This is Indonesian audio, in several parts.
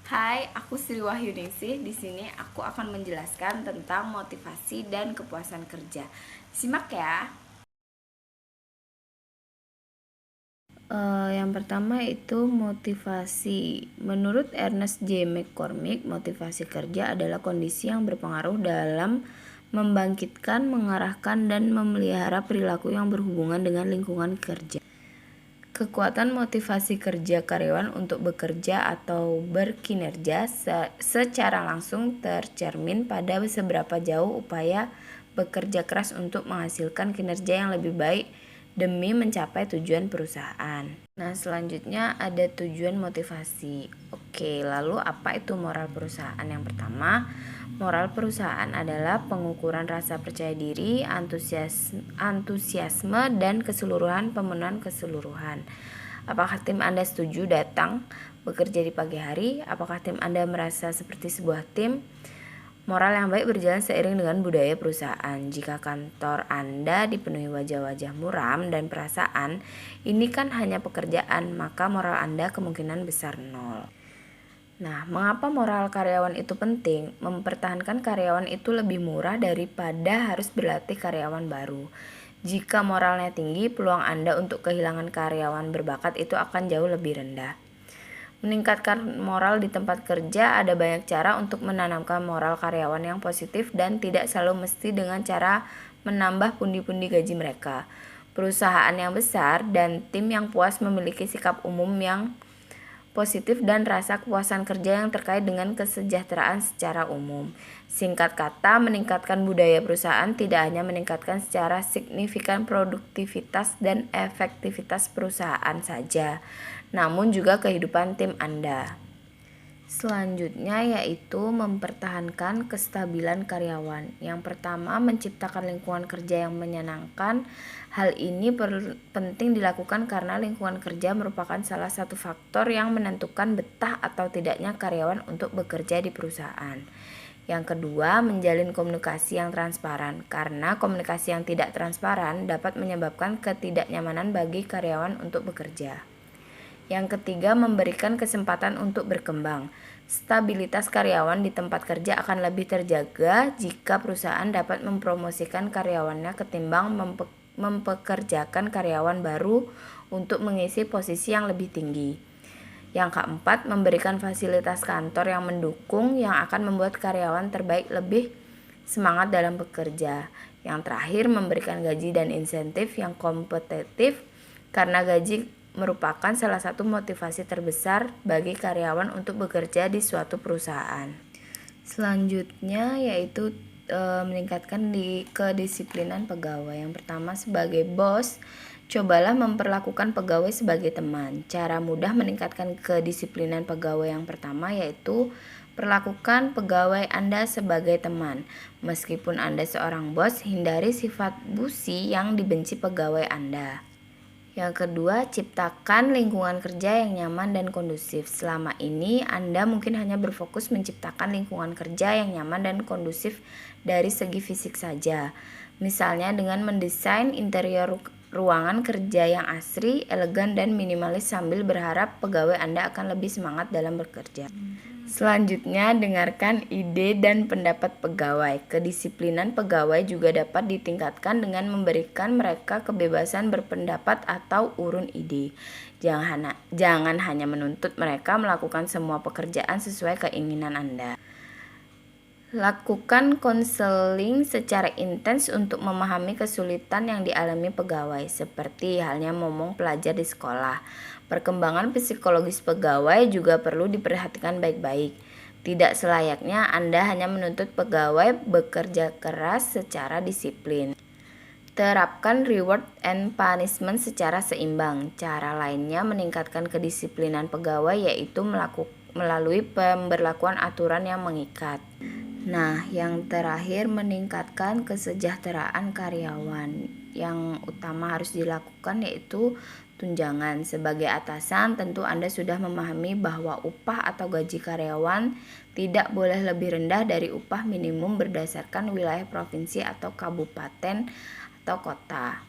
Hai, aku Sri Wahyuningsih. Di sini aku akan menjelaskan tentang motivasi dan kepuasan kerja. Simak ya. Yang pertama itu motivasi. Menurut Ernest J. McCormick, motivasi kerja adalah kondisi yang berpengaruh dalam membangkitkan, mengarahkan, dan memelihara perilaku yang berhubungan dengan lingkungan kerja. Kekuatan motivasi kerja karyawan untuk bekerja atau berkinerja secara langsung tercermin pada seberapa jauh upaya bekerja keras untuk menghasilkan kinerja yang lebih baik demi mencapai tujuan perusahaan. Nah, selanjutnya ada tujuan motivasi. Oke, lalu apa itu moral perusahaan? Yang pertama, moral perusahaan adalah pengukuran rasa percaya diri, antusiasme, dan keseluruhan pemenuhan keseluruhan. Apakah tim Anda setuju datang bekerja di pagi hari? Apakah tim Anda merasa seperti sebuah tim? Moral yang baik berjalan seiring dengan budaya perusahaan. Jika kantor Anda dipenuhi wajah-wajah muram dan perasaan, ini kan hanya pekerjaan, maka moral Anda kemungkinan besar nol. Nah, mengapa moral karyawan itu penting? Mempertahankan karyawan itu lebih murah daripada harus berlatih karyawan baru. Jika moralnya tinggi, peluang Anda untuk kehilangan karyawan berbakat itu akan jauh lebih rendah. Meningkatkan moral di tempat kerja, ada banyak cara untuk menanamkan moral karyawan yang positif dan tidak selalu mesti dengan cara menambah pundi-pundi gaji mereka. Perusahaan yang besar dan tim yang puas memiliki sikap umum yang positif dan rasa kepuasan kerja yang terkait dengan kesejahteraan secara umum. Singkat kata, meningkatkan budaya perusahaan tidak hanya meningkatkan secara signifikan produktivitas dan efektivitas perusahaan saja, namun juga kehidupan tim Anda. Selanjutnya yaitu mempertahankan kestabilan karyawan. Yang pertama, menciptakan lingkungan kerja yang menyenangkan. Hal ini penting dilakukan karena lingkungan kerja merupakan salah satu faktor yang menentukan betah atau tidaknya karyawan untuk bekerja di perusahaan. Yang kedua, menjalin komunikasi yang transparan, karena komunikasi yang tidak transparan dapat menyebabkan ketidaknyamanan bagi karyawan untuk bekerja. Yang ketiga, memberikan kesempatan untuk berkembang. Stabilitas karyawan di tempat kerja akan lebih terjaga jika perusahaan dapat mempromosikan karyawannya ketimbang mempekerjakan karyawan baru untuk mengisi posisi yang lebih tinggi. Yang keempat, memberikan fasilitas kantor yang mendukung yang akan membuat karyawan terbaik lebih semangat dalam bekerja. Yang terakhir, memberikan gaji dan insentif yang kompetitif karena gaji merupakan salah satu motivasi terbesar bagi karyawan untuk bekerja di suatu perusahaan. Selanjutnya yaitu meningkatkan kedisiplinan pegawai. Yang pertama, sebagai bos, cobalah memperlakukan pegawai sebagai teman. Cara mudah meningkatkan kedisiplinan pegawai yang pertama yaitu perlakukan pegawai Anda sebagai teman. Meskipun Anda seorang bos, hindari sifat busi yang dibenci pegawai Anda. Yang kedua, ciptakan lingkungan kerja yang nyaman dan kondusif. Selama ini, Anda mungkin hanya berfokus menciptakan lingkungan kerja yang nyaman dan kondusif dari segi fisik saja. Misalnya dengan mendesain interior ruangan kerja yang asri, elegan, dan minimalis sambil berharap pegawai Anda akan lebih semangat dalam bekerja. Selanjutnya, dengarkan ide dan pendapat pegawai. Kedisiplinan pegawai juga dapat ditingkatkan dengan memberikan mereka kebebasan berpendapat atau urun ide. Jangan hanya menuntut mereka melakukan semua pekerjaan sesuai keinginan Anda. Lakukan konseling secara intens untuk memahami kesulitan yang dialami pegawai, seperti halnya momong pelajar di sekolah. Perkembangan psikologis pegawai juga perlu diperhatikan baik-baik. Tidak selayaknya Anda hanya menuntut pegawai bekerja keras secara disiplin. Terapkan reward and punishment secara seimbang. Cara lainnya meningkatkan kedisiplinan pegawai yaitu melalui pemberlakuan aturan yang mengikat. Nah, yang terakhir meningkatkan kesejahteraan karyawan. Yang utama harus dilakukan yaitu tunjangan. Sebagai atasan, tentu Anda sudah memahami bahwa upah atau gaji karyawan tidak boleh lebih rendah dari upah minimum berdasarkan wilayah provinsi atau kabupaten atau kota.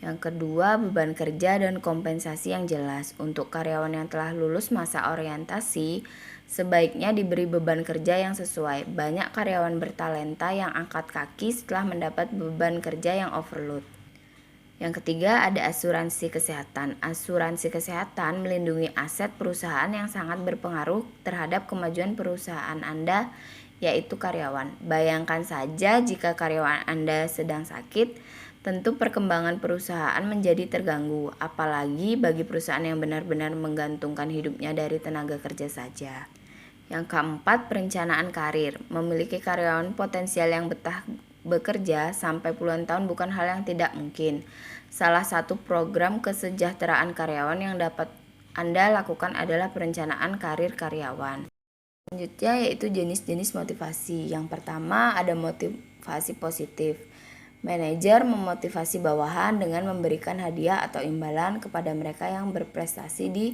Yang kedua, beban kerja dan kompensasi yang jelas. Untuk karyawan yang telah lulus masa orientasi, sebaiknya diberi beban kerja yang sesuai. Banyak karyawan bertalenta yang angkat kaki setelah mendapat beban kerja yang overload. Yang ketiga, ada asuransi kesehatan. Asuransi kesehatan melindungi aset perusahaan yang sangat berpengaruh terhadap kemajuan perusahaan Anda, yaitu karyawan. Bayangkan saja jika karyawan Anda sedang sakit, tentu perkembangan perusahaan menjadi terganggu, apalagi bagi perusahaan yang benar-benar menggantungkan hidupnya dari tenaga kerja saja. Yang keempat, perencanaan karir. Memiliki karyawan potensial yang betah bekerja sampai puluhan tahun bukan hal yang tidak mungkin. Salah satu program kesejahteraan karyawan yang dapat Anda lakukan adalah perencanaan karir karyawan. Selanjutnya yaitu jenis-jenis motivasi. Yang pertama ada motivasi positif. Manajer memotivasi bawahan dengan memberikan hadiah atau imbalan kepada mereka yang berprestasi di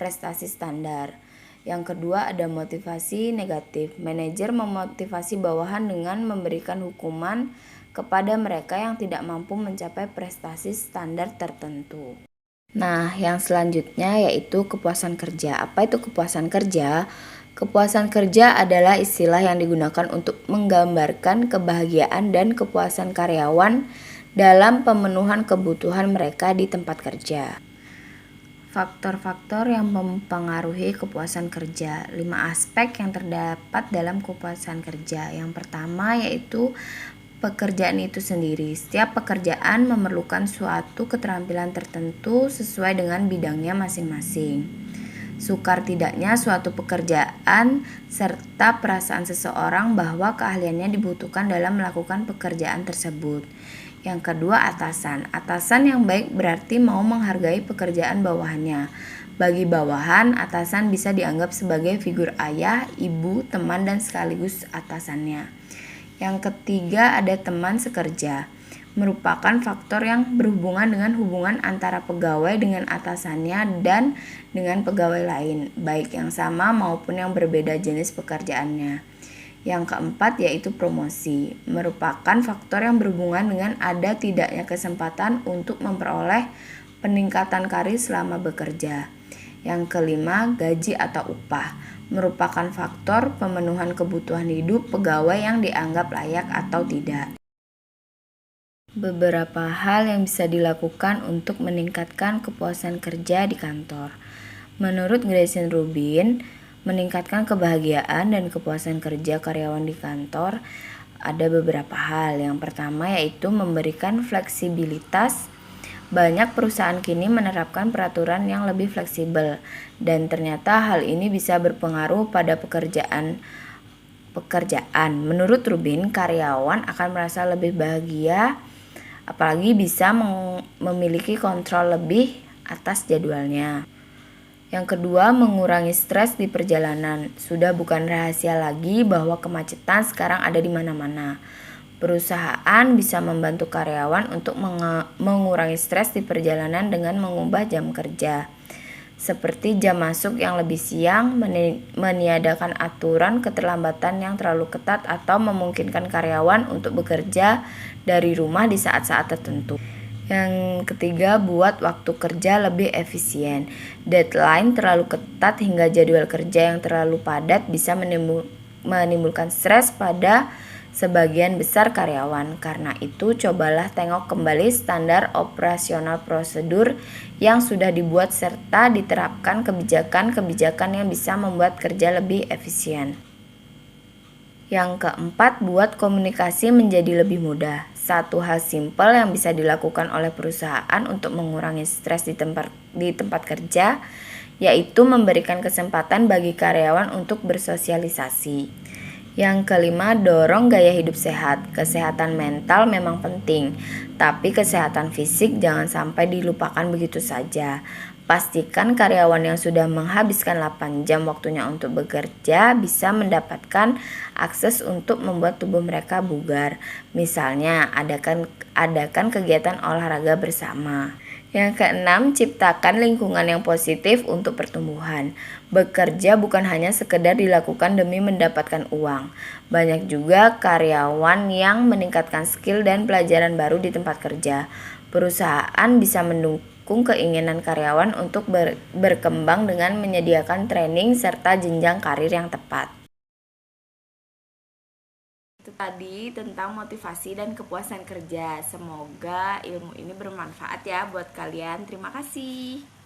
prestasi standar. Yang kedua ada motivasi negatif. Manajer memotivasi bawahan dengan memberikan hukuman kepada mereka yang tidak mampu mencapai prestasi standar tertentu. Nah, yang selanjutnya yaitu kepuasan kerja. Apa itu kepuasan kerja? Kepuasan kerja adalah istilah yang digunakan untuk menggambarkan kebahagiaan dan kepuasan karyawan dalam pemenuhan kebutuhan mereka di tempat kerja. Faktor-faktor yang mempengaruhi kepuasan kerja. 5 aspek yang terdapat dalam kepuasan kerja. Yang pertama yaitu pekerjaan itu sendiri. Setiap pekerjaan memerlukan suatu keterampilan tertentu sesuai dengan bidangnya masing-masing. Sukar tidaknya suatu pekerjaan serta perasaan seseorang bahwa keahliannya dibutuhkan dalam melakukan pekerjaan tersebut. Yang kedua, atasan. Atasan yang baik berarti mau menghargai pekerjaan bawahannya. Bagi bawahan, atasan bisa dianggap sebagai figur ayah, ibu, teman, dan sekaligus atasannya. Yang ketiga, ada teman sekerja. Merupakan faktor yang berhubungan dengan hubungan antara pegawai dengan atasannya dan dengan pegawai lain, baik yang sama maupun yang berbeda jenis pekerjaannya. Yang keempat yaitu promosi, merupakan faktor yang berhubungan dengan ada tidaknya kesempatan untuk memperoleh peningkatan karir selama bekerja. Yang kelima, gaji atau upah, merupakan faktor pemenuhan kebutuhan hidup pegawai yang dianggap layak atau tidak. Beberapa hal yang bisa dilakukan untuk meningkatkan kepuasan kerja di kantor. Menurut Grayson Rubin, meningkatkan kebahagiaan dan kepuasan kerja karyawan di kantor ada beberapa hal. Yang pertama yaitu memberikan fleksibilitas. Banyak perusahaan kini menerapkan peraturan yang lebih fleksibel dan ternyata hal ini bisa berpengaruh pada pekerjaan. Menurut Rubin, karyawan akan merasa lebih bahagia apalagi bisa memiliki kontrol lebih atas jadwalnya. Yang kedua, mengurangi stres di perjalanan. Sudah bukan rahasia lagi bahwa kemacetan sekarang ada di mana-mana. Perusahaan bisa membantu karyawan untuk mengurangi stres di perjalanan dengan mengubah jam kerja. Seperti jam masuk yang lebih siang, meniadakan aturan keterlambatan yang terlalu ketat atau memungkinkan karyawan untuk bekerja dari rumah di saat-saat tertentu. Yang ketiga, buat waktu kerja lebih efisien. Deadline terlalu ketat hingga jadwal kerja yang terlalu padat bisa menimbulkan stres pada sebagian besar karyawan. Karena itu, cobalah tengok kembali standar operasional prosedur yang sudah dibuat serta diterapkan kebijakan-kebijakan yang bisa membuat kerja lebih efisien. Yang keempat, buat komunikasi menjadi lebih mudah. Satu hal simpel yang bisa dilakukan oleh perusahaan untuk mengurangi stres di tempat kerja, yaitu memberikan kesempatan bagi karyawan untuk bersosialisasi. Yang kelima, dorong gaya hidup sehat. Kesehatan mental memang penting, tapi kesehatan fisik jangan sampai dilupakan begitu saja. Pastikan karyawan yang sudah menghabiskan 8 jam waktunya untuk bekerja bisa mendapatkan akses untuk membuat tubuh mereka bugar. Misalnya, adakan kegiatan olahraga bersama. Yang keenam, ciptakan lingkungan yang positif untuk pertumbuhan. Bekerja bukan hanya sekedar dilakukan demi mendapatkan uang. Banyak juga karyawan yang meningkatkan skill dan pelajaran baru di tempat kerja. Perusahaan bisa mendukung keinginan karyawan untuk berkembang dengan menyediakan training serta jenjang karir yang tepat. Itu tadi tentang motivasi dan kepuasan kerja. Semoga ilmu ini bermanfaat ya buat kalian. Terima kasih.